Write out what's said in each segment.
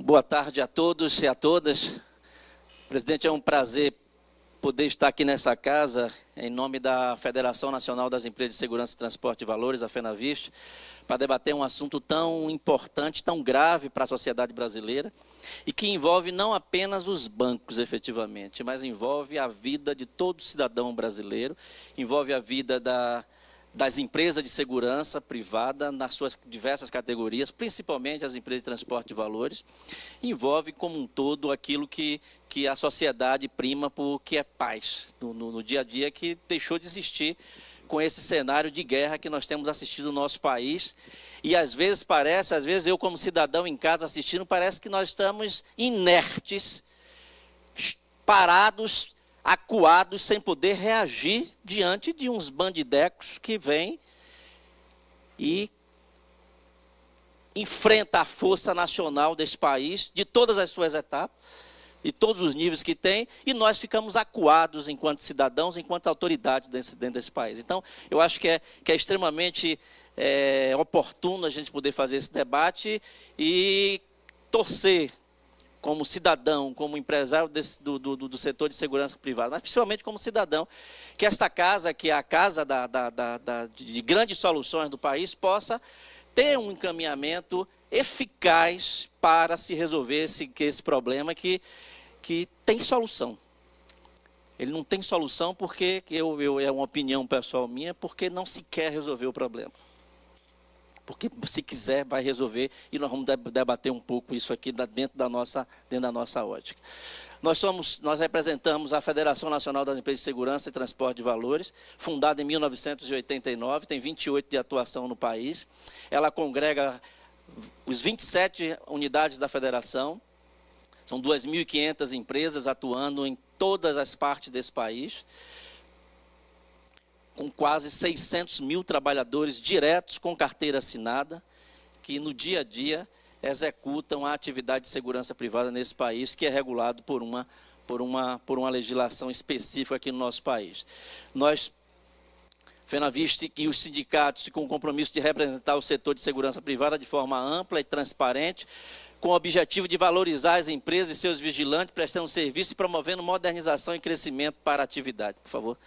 Boa tarde a todos e a todas. Presidente, é um prazer poder estar aqui nessa casa, em nome da Federação Nacional das Empresas de Segurança e Transporte de Valores, a FENAVIST, para debater um assunto tão importante, tão grave para a sociedade brasileira, e que envolve não apenas os bancos, efetivamente, mas envolve a vida de todo cidadão brasileiro, envolve a vida das empresas de segurança privada nas suas diversas categorias, principalmente as empresas de transporte de valores, envolve como um todo aquilo que a sociedade prima por que é paz no dia a dia, que deixou de existir com esse cenário de guerra que nós temos assistido no nosso país. E às vezes eu como cidadão em casa assistindo, parece que nós estamos inertes, parados, acuados, sem poder reagir diante de uns bandidecos que vêm e enfrenta a força nacional desse país, de todas as suas etapas, de todos os níveis que tem, e nós ficamos acuados enquanto cidadãos, enquanto autoridades dentro desse país. Então, eu acho que é extremamente oportuno a gente poder fazer esse debate e torcer, como cidadão, como empresário do setor de segurança privada, mas principalmente como cidadão, que esta casa, que é a casa de grandes soluções do país, possa ter um encaminhamento eficaz para se resolver esse problema que tem solução. Ele não tem solução porque, é uma opinião pessoal minha, porque não se quer resolver o problema. Porque se quiser vai resolver, e nós vamos debater um pouco isso aqui dentro da nossa ótica. Nós representamos a Federação Nacional das Empresas de Segurança e Transporte de Valores, fundada em 1989, tem 28 de atuação no país. Ela congrega os 27 unidades da federação, são 2.500 empresas atuando em todas as partes desse país, com quase 600 mil trabalhadores diretos com carteira assinada, que no dia a dia executam a atividade de segurança privada nesse país, que é regulado por uma legislação específica aqui no nosso país. Nós, FENAVIST e os sindicatos, com o compromisso de representar o setor de segurança privada de forma ampla e transparente, com o objetivo de valorizar as empresas e seus vigilantes, prestando serviço e promovendo modernização e crescimento para a atividade. Por favor.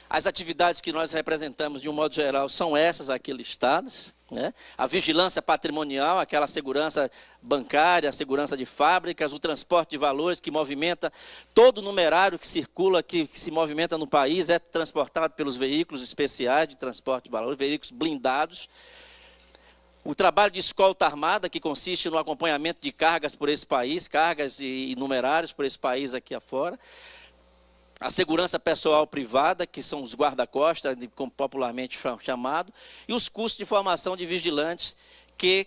As atividades que nós representamos, de um modo geral, são essas aqui listadas, né? A vigilância patrimonial, aquela segurança bancária, a segurança de fábricas, o transporte de valores que movimenta todo o numerário que circula, que se movimenta no país, é transportado pelos veículos especiais de transporte de valores, veículos blindados. O trabalho de escolta armada, que consiste no acompanhamento de cargas por esse país, cargas e numerários por esse país aqui afora. A segurança pessoal privada, que são os guarda-costas, como popularmente chamado, e os cursos de formação de vigilantes que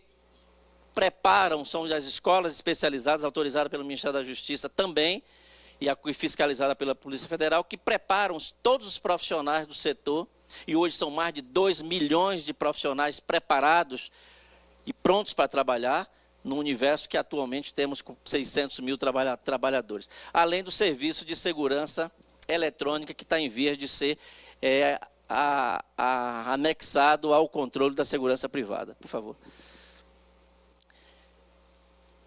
preparam, são as escolas especializadas, autorizadas pelo Ministério da Justiça também, e fiscalizadas pela Polícia Federal, que preparam todos os profissionais do setor, e hoje são mais de 2 milhões de profissionais preparados e prontos para trabalhar, no universo que atualmente temos com 600 mil trabalhadores. Além do serviço de segurança eletrônica que está em vias de ser anexado ao controle da segurança privada. Por favor.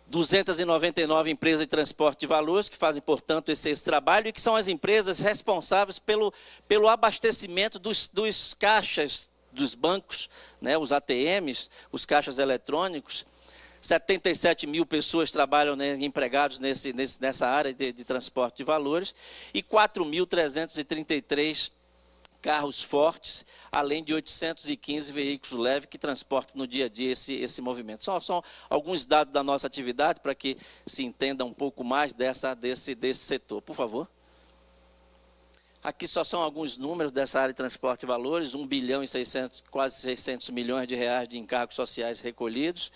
299 empresas de transporte de valores que fazem, portanto, esse trabalho e que são as empresas responsáveis pelo abastecimento dos caixas dos bancos, né, os ATMs, os caixas eletrônicos. 77 mil pessoas trabalham, né, empregados nessa área de transporte de valores e 4.333 carros fortes, além de 815 veículos leves que transportam no dia a dia esse movimento. São alguns dados da nossa atividade para que se entenda um pouco mais desse setor. Por favor. Aqui só são alguns números dessa área de transporte de valores, 1 bilhão e 600, quase 600 milhões de reais de encargos sociais recolhidos,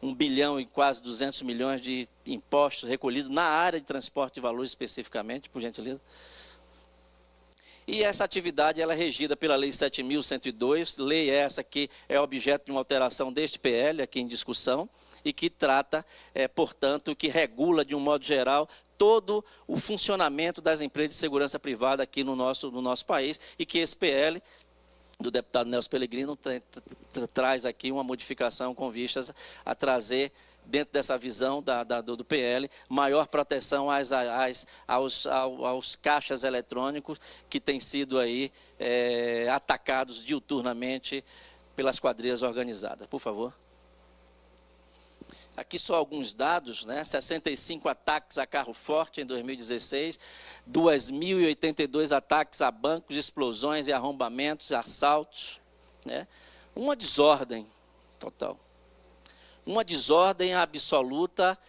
1 bilhão e quase 200 milhões de impostos recolhidos na área de transporte de valores especificamente, por gentileza. E essa atividade ela é regida pela Lei 7.102, lei essa que é objeto de uma alteração deste PL aqui em discussão, e que trata, portanto, que regula de um modo geral todo o funcionamento das empresas de segurança privada aqui no nosso país, e que esse PL do deputado Nelson Pellegrino traz aqui uma modificação com vistas a trazer, dentro dessa visão do PL, maior proteção aos caixas eletrônicos que têm sido aí atacados diuturnamente pelas quadrilhas organizadas. Por favor. Aqui só alguns dados, né? 65 ataques a carro forte em 2016, 2.082 ataques a bancos, explosões e arrombamentos, assaltos, né? Uma desordem total. Uma desordem absoluta,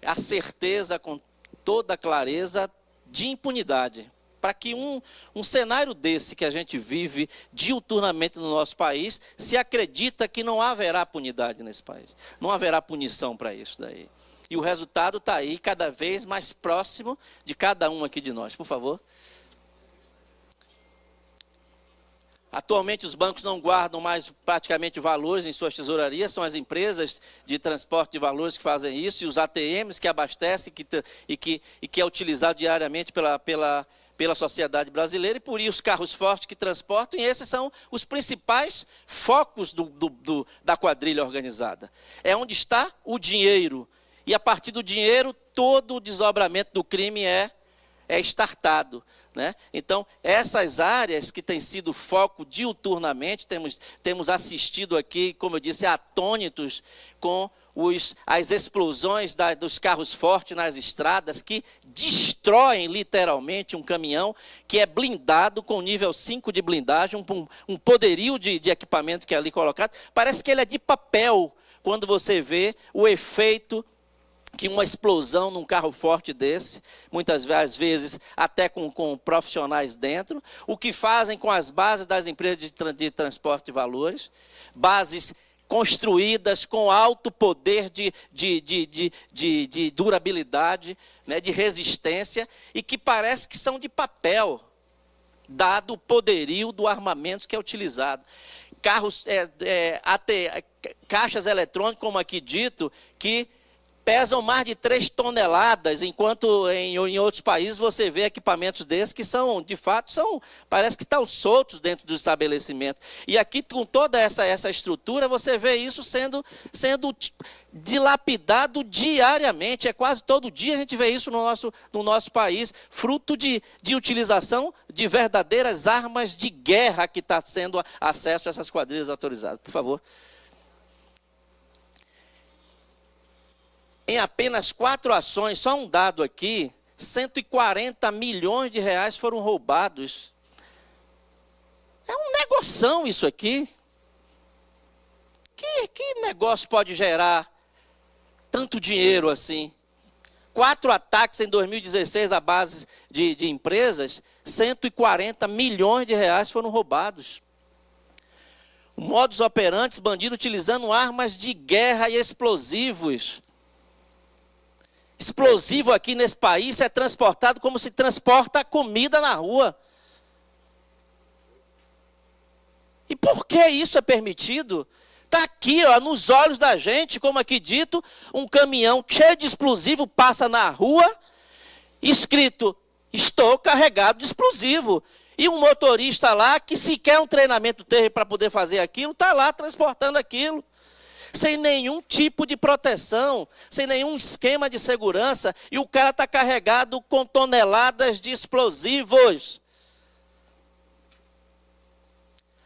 a certeza com toda clareza de impunidade. Para que um cenário desse que a gente vive diuturnamente no nosso país, se acredita que não haverá punidade nesse país. Não haverá punição para isso daí. E o resultado está aí cada vez mais próximo de cada um aqui de nós. Por favor. Atualmente os bancos não guardam mais praticamente valores em suas tesourarias, são as empresas de transporte de valores que fazem isso, e os ATMs que abastecem e que é utilizado diariamente pela sociedade brasileira, e por isso os carros fortes que transportam, e esses são os principais focos da quadrilha organizada. É onde está o dinheiro, e a partir do dinheiro todo o desdobramento do crime é startado, né? Então, essas áreas que têm sido foco diuturnamente, temos assistido aqui, como eu disse, atônitos com as explosões dos carros fortes nas estradas, que destroem literalmente um caminhão que é blindado com nível 5 de blindagem, um poderio de equipamento que é ali colocado. Parece que ele é de papel quando você vê o efeito que uma explosão num carro forte desse, muitas vezes até com profissionais dentro, o que fazem com as bases das empresas de transporte de valores, bases construídas com alto poder de durabilidade, né, de resistência, e que parece que são de papel, dado o poderio do armamento que é utilizado. Caixas eletrônicas, como aqui dito, que pesam mais de 3 toneladas, enquanto em outros países você vê equipamentos desses que são, de fato, parece que estão soltos dentro do estabelecimento. E aqui, com toda essa estrutura, você vê isso sendo dilapidado diariamente. É quase todo dia a gente vê isso no nosso país, fruto de utilização de verdadeiras armas de guerra que está sendo acesso a essas quadrilhas autorizadas. Por favor. Em apenas 4 ações, só um dado aqui, 140 milhões de reais foram roubados. É um negoção isso aqui. Que negócio pode gerar tanto dinheiro assim? 4 ataques em 2016 à base de empresas, 140 milhões de reais foram roubados. Modus operantes, bandido utilizando armas de guerra e explosivos. Explosivo aqui nesse país é transportado como se transporta a comida na rua. E por que isso é permitido? Está aqui, ó, nos olhos da gente, como aqui dito, um caminhão cheio de explosivo passa na rua, escrito, estou carregado de explosivo. E um motorista lá, que sequer um treinamento teve para poder fazer aquilo, está lá transportando aquilo. Sem nenhum tipo de proteção, sem nenhum esquema de segurança, e o cara está carregado com toneladas de explosivos.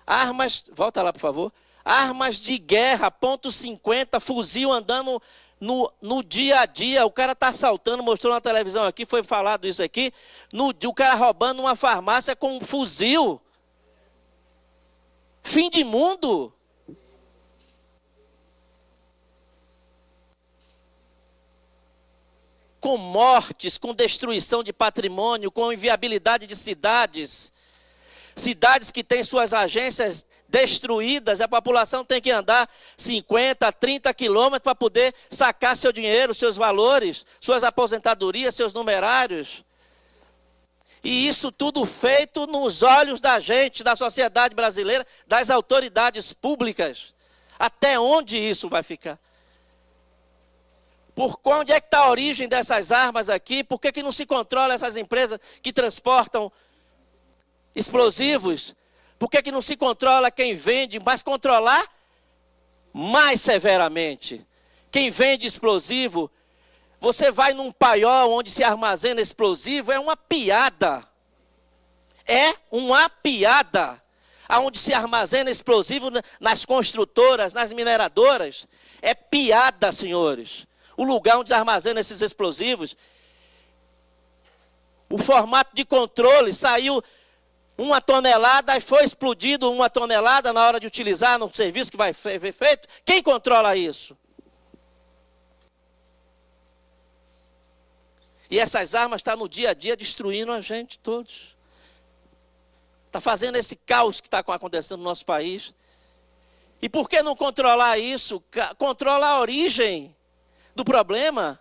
Armas, volta lá por favor, armas de guerra, .50, fuzil andando no dia a dia, o cara está assaltando, mostrou na televisão aqui, foi falado isso aqui, o cara roubando uma farmácia com um fuzil. Fim de mundo. Com mortes, com destruição de patrimônio, com inviabilidade de cidades. Cidades que têm suas agências destruídas, a população tem que andar 50, 30 quilômetros para poder sacar seu dinheiro, seus valores, suas aposentadorias, seus numerários. E isso tudo feito nos olhos da gente, da sociedade brasileira, das autoridades públicas. Até onde isso vai ficar? Onde é que está a origem dessas armas aqui? Por que não se controla essas empresas que transportam explosivos? Por que não se controla quem vende, mas controlar mais severamente? Quem vende explosivo, você vai num paiol onde se armazena explosivo, é uma piada. É uma piada. Aonde se armazena explosivo nas construtoras, nas mineradoras. É piada, senhores. O lugar onde se armazena esses explosivos. O formato de controle saiu 1 tonelada e foi explodido 1 tonelada na hora de utilizar no serviço que vai ser feito. Quem controla isso? E essas armas estão no dia a dia destruindo a gente todos. Está fazendo esse caos que está acontecendo no nosso país. E por que não controlar isso? Controla a origem do problema.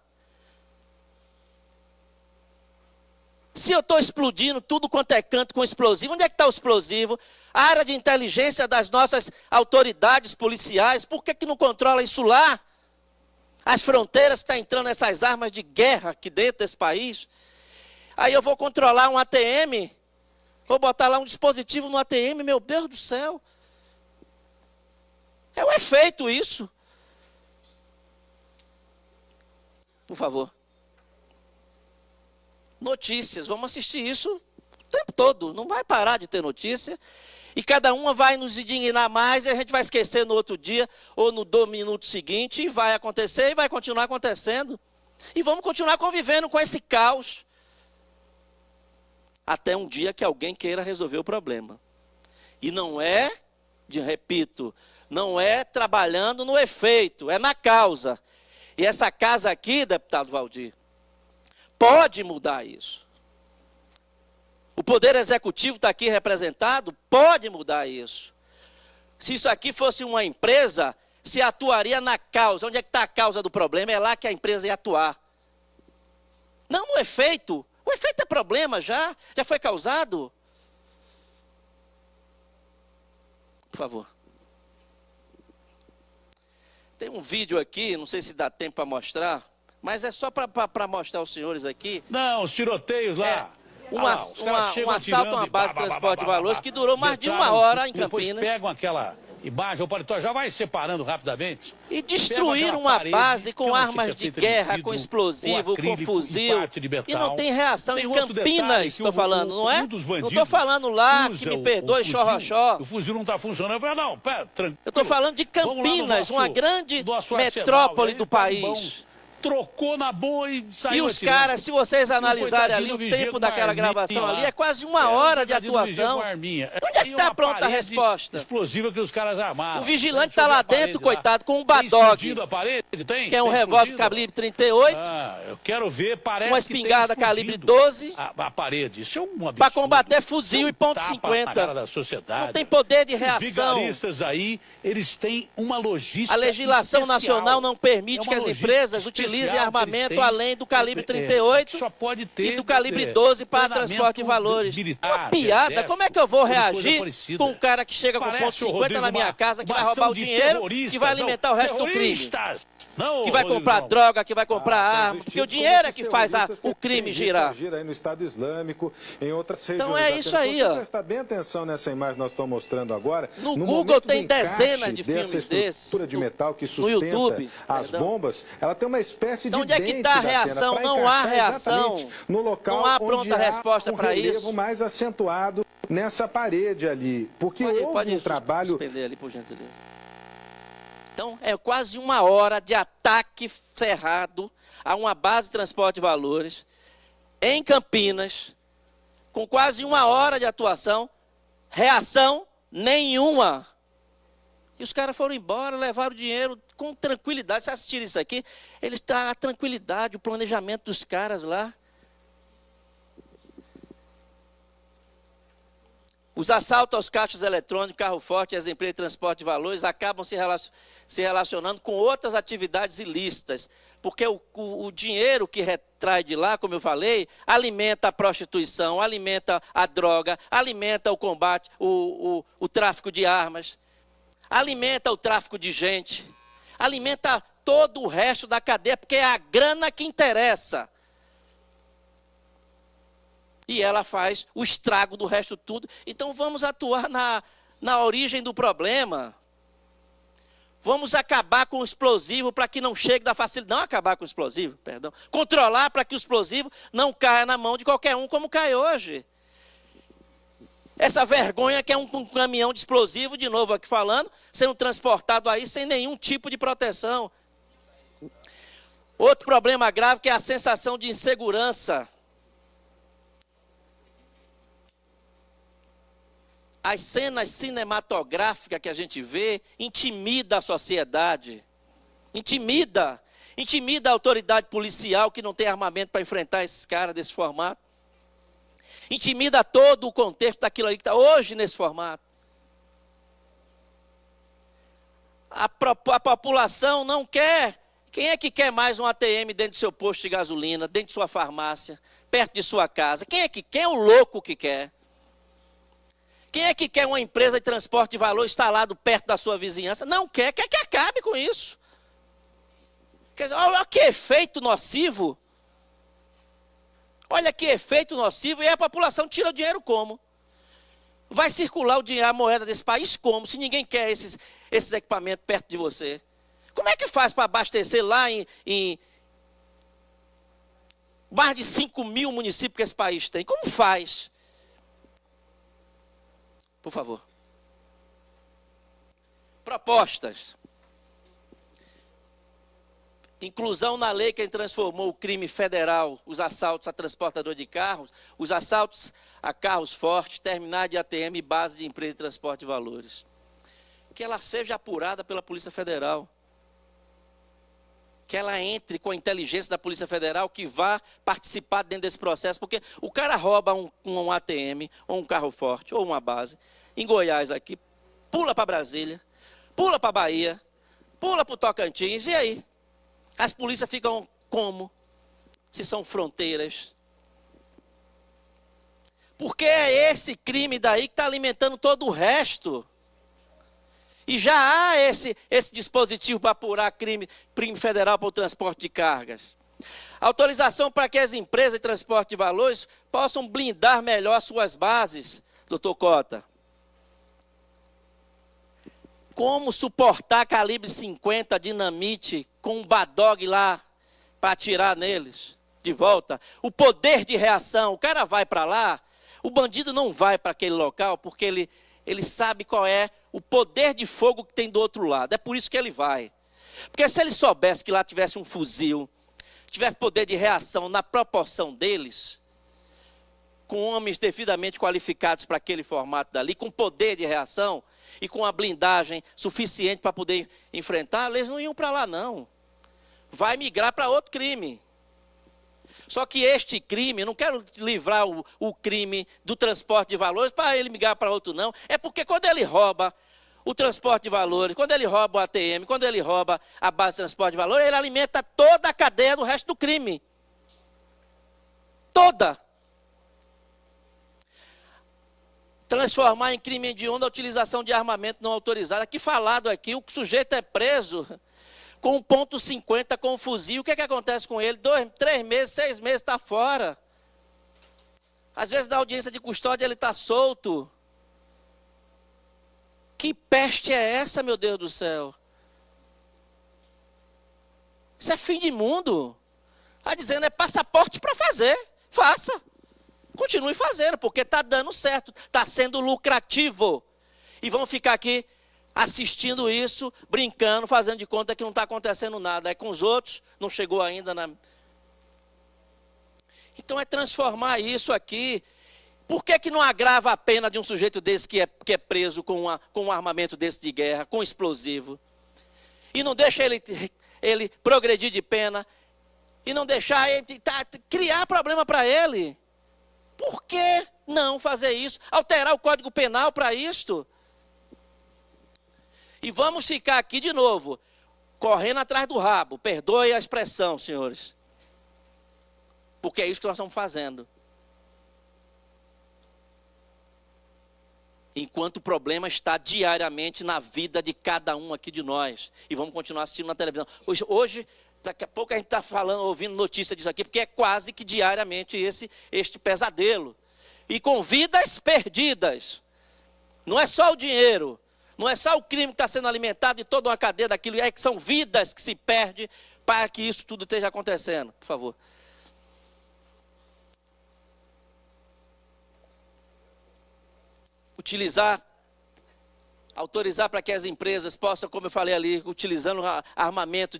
Se eu estou explodindo tudo quanto é canto com explosivo, onde é que está o explosivo? A área de inteligência das nossas autoridades policiais, por que não controla isso lá? As fronteiras que estão entrando essas armas de guerra aqui dentro desse país. Aí eu vou controlar um ATM, vou botar lá um dispositivo no ATM, meu Deus do céu. É um efeito isso. Por favor. Notícias, vamos assistir isso o tempo todo, não vai parar de ter notícia, e cada uma vai nos indignar mais, e a gente vai esquecer no outro dia, ou no minuto seguinte, e vai acontecer, e vai continuar acontecendo, e vamos continuar convivendo com esse caos, até um dia que alguém queira resolver o problema, e não é, repito, não é trabalhando no efeito, é na causa, e essa casa aqui, deputado Valdir, pode mudar isso. O Poder Executivo está aqui representado, pode mudar isso. Se isso aqui fosse uma empresa, se atuaria na causa. Onde é que está a causa do problema? É lá que a empresa ia atuar. Não no efeito. O efeito é problema já foi causado. Por favor. Tem um vídeo aqui, não sei se dá tempo para mostrar, mas é só para mostrar aos senhores aqui. Não, os tiroteios lá. Um assalto a uma base de transporte de valores que durou mais de 1 hora em Campinas. Depois pegam aquela imagem, o paletó já vai separando rapidamente. E destruíram uma base com armas de guerra, com explosivo, com fuzil. E não tem reação. Em Campinas, estou falando, não é? Não estou falando lá, que me perdoe, xorroxó. O fuzil não está funcionando. Eu falei, não, pera, tranquilo. Eu estou falando de Campinas, uma grande metrópole do país. Trocou na boa e saiu. E os caras, se vocês analisarem ali o tempo daquela gravação ali, é quase 1 hora de atuação. Onde é que está pronta a resposta? Explosiva que os caras armaram. O vigilante está lá dentro, coitado, com um badog, que é um revólver calibre 38, eu quero ver, parece uma espingarda calibre 12, a parede. Isso é um absurdo. Para combater fuzil e ponto .50. Não tem poder de reação. Os aí, eles têm uma logística. A legislação nacional não permite que as empresas utilizem armamento além do calibre 38 e do calibre 12 para transporte de valores. Uma piada, como é que eu vou reagir com um cara que chega com ponto .50 na minha casa, que vai roubar o dinheiro, que vai alimentar o resto do crime? Que vai comprar droga, que vai comprar arma, porque o dinheiro é que faz o crime girar. Gira aí no Estado Islâmico, em outras regiões. Então é isso aí, ó. Prestar bem atenção nessa imagem que nós estamos mostrando agora. No Google tem dezenas de filmes desses. De metal que sustenta no YouTube, as bombas, ela tem uma espécie então, de onde é que está a reação? Não há reação. No local não há pronta resposta para isso. Mais acentuado nessa parede ali, porque houve um trabalho. Suspender ali, por gentileza. Então, é quase 1 hora de ataque cerrado a uma base de transporte de valores em Campinas, com quase 1 hora de atuação, reação nenhuma. E os caras foram embora, levaram o dinheiro com tranquilidade. Se assistir isso aqui, ele está a tranquilidade, o planejamento dos caras lá. Os assaltos aos caixas eletrônicos, carro forte e as empresas de transporte de valores acabam se relacionando com outras atividades ilícitas, porque o dinheiro que retrai de lá, como eu falei, alimenta a prostituição, alimenta a droga, alimenta o combate, o tráfico de armas, alimenta o tráfico de gente, alimenta todo o resto da cadeia, porque é a grana que interessa. E ela faz o estrago do resto tudo. Então vamos atuar na origem do problema. Vamos acabar com o explosivo para que não chegue da facilidade. Não acabar com o explosivo, perdão. Controlar para que o explosivo não caia na mão de qualquer um, como cai hoje. Essa vergonha que é um caminhão de explosivo, de novo aqui falando, sendo transportado aí sem nenhum tipo de proteção. Outro problema grave que é a sensação de insegurança. As cenas cinematográficas que a gente vê intimida a sociedade, intimida a autoridade policial que não tem armamento para enfrentar esses caras desse formato, intimida todo o contexto daquilo ali que está hoje nesse formato. A população não quer. Quem é que quer mais um ATM dentro do seu posto de gasolina, dentro de sua farmácia, perto de sua casa? Quem é o louco que quer? Quem é que quer uma empresa de transporte de valor instalado perto da sua vizinhança? Não quer que acabe com isso. Quer dizer, olha que efeito nocivo. Olha que efeito nocivo. E a população tira o dinheiro como? Vai circular o dinheiro, a moeda desse país como? Se ninguém quer esses equipamentos perto de você. Como é que faz para abastecer lá em mais de 5 mil municípios que esse país tem? Como faz? Por favor. Propostas. Inclusão na lei que transformou o crime federal, os assaltos a transportador de carros, os assaltos a carros fortes, terminais de ATM e base de empresa de transporte de valores. Que ela seja apurada pela Polícia Federal. Que ela entre com a inteligência da Polícia Federal, que vá participar dentro desse processo, porque o cara rouba um ATM, ou um carro forte, ou uma base, em Goiás aqui, pula para Brasília, pula para Bahia, pula para o Tocantins, e aí? As polícias ficam como? Se são fronteiras. Porque é esse crime daí que está alimentando todo o resto. E já há esse dispositivo para apurar crime federal para o transporte de cargas. Autorização para que as empresas de transporte de valores possam blindar melhor suas bases, doutor Cota. Como suportar calibre 50 dinamite com um badog lá para atirar neles de volta? O poder de reação, o cara vai para lá, o bandido não vai para aquele local porque ele sabe qual é o poder de fogo que tem do outro lado. É por isso que ele vai. Porque se ele soubesse que lá tivesse um fuzil, tivesse poder de reação na proporção deles, com homens devidamente qualificados para aquele formato dali, com poder de reação e com a blindagem suficiente para poder enfrentar, eles não iam para lá não. Vai migrar para outro crime. Só que este crime, eu não quero livrar o crime do transporte de valores para ele migrar para outro não. É porque quando ele rouba o transporte de valores, quando ele rouba o ATM, quando ele rouba a base de transporte de valores, ele alimenta toda a cadeia do resto do crime. Toda. Transformar em crime hediondo a utilização de armamento não autorizado. Aqui falado aqui, o sujeito é preso com um .50 com um fuzil. O que é que acontece com ele? 2, 3 meses, 6 meses está fora. Às vezes na audiência de custódia ele está solto. Que peste é essa, meu Deus do céu? Isso é fim de mundo. Está dizendo, é passaporte para fazer. Faça. Continue fazendo, porque está dando certo. Está sendo lucrativo. E vão ficar aqui assistindo isso, brincando, fazendo de conta que não está acontecendo nada. É com os outros, não chegou ainda na... Então é transformar isso aqui. Por que não agrava a pena de um sujeito desse que é preso com um armamento desse de guerra, com explosivo? E não deixa ele progredir de pena? E não deixar ele criar problema para ele? Por que não fazer isso? Alterar o Código Penal para isto? E vamos ficar aqui de novo, correndo atrás do rabo. Perdoe a expressão, senhores. Porque é isso que nós estamos fazendo. Enquanto o problema está diariamente na vida de cada um aqui de nós. E vamos continuar assistindo na televisão. Hoje Daqui a pouco a gente está ouvindo notícia disso aqui, porque é quase que diariamente este pesadelo. E com vidas perdidas. Não é só o dinheiro, não é só o crime que está sendo alimentado e toda uma cadeia daquilo, é que são vidas que se perdem para que isso tudo esteja acontecendo. Por favor. Autorizar para que as empresas possam, como eu falei ali, utilizando armamento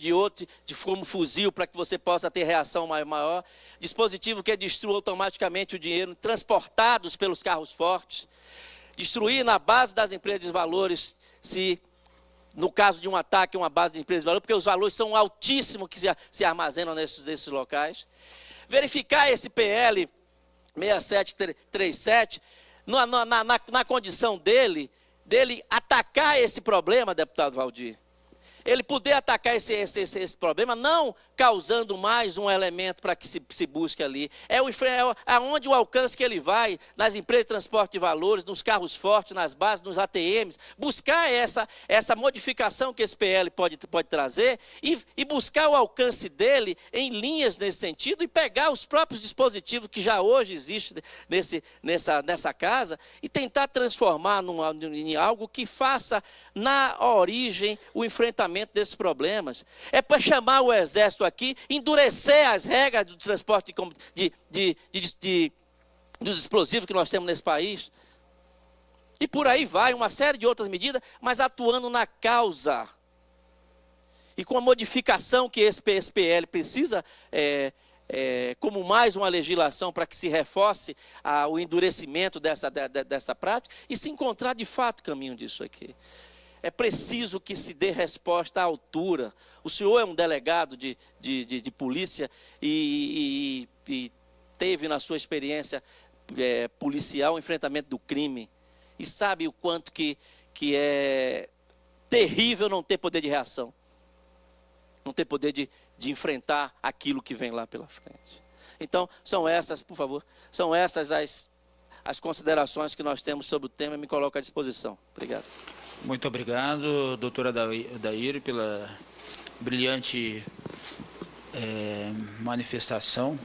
como fuzil, para que você possa ter reação maior. Dispositivo que destrua automaticamente o dinheiro, transportados pelos carros fortes. Destruir na base das empresas de valores, se no caso de um ataque, uma base de empresas de valores, porque os valores são altíssimos que se armazenam nesses locais. Verificar esse PL 6737, na condição dele atacar esse problema, deputado Valdir. Ele poder atacar esse problema, não causando mais um elemento para que se busque ali. Aonde o alcance que ele vai, nas empresas de transporte de valores, nos carros fortes, nas bases, nos ATMs, buscar essa modificação que esse PL pode trazer e buscar o alcance dele em linhas nesse sentido e pegar os próprios dispositivos que já hoje existem nessa casa e tentar transformar em algo que faça na origem o enfrentamento desses problemas. É para chamar o Exército aqui, endurecer as regras do transporte dos explosivos que nós temos nesse país. E por aí vai, uma série de outras medidas, mas atuando na causa. E com a modificação que esse PL precisa, como mais uma legislação para que se reforce o endurecimento dessa prática e se encontrar de fato caminho disso aqui. É preciso que se dê resposta à altura. O senhor é um delegado de polícia e teve na sua experiência policial o enfrentamento do crime. E sabe o quanto que é terrível não ter poder de reação. Não ter poder de enfrentar aquilo que vem lá pela frente. Então, são essas, por favor, são essas as considerações que nós temos sobre o tema e me coloco à disposição. Obrigado. Muito obrigado, doutora Daíra, pela brilhante manifestação.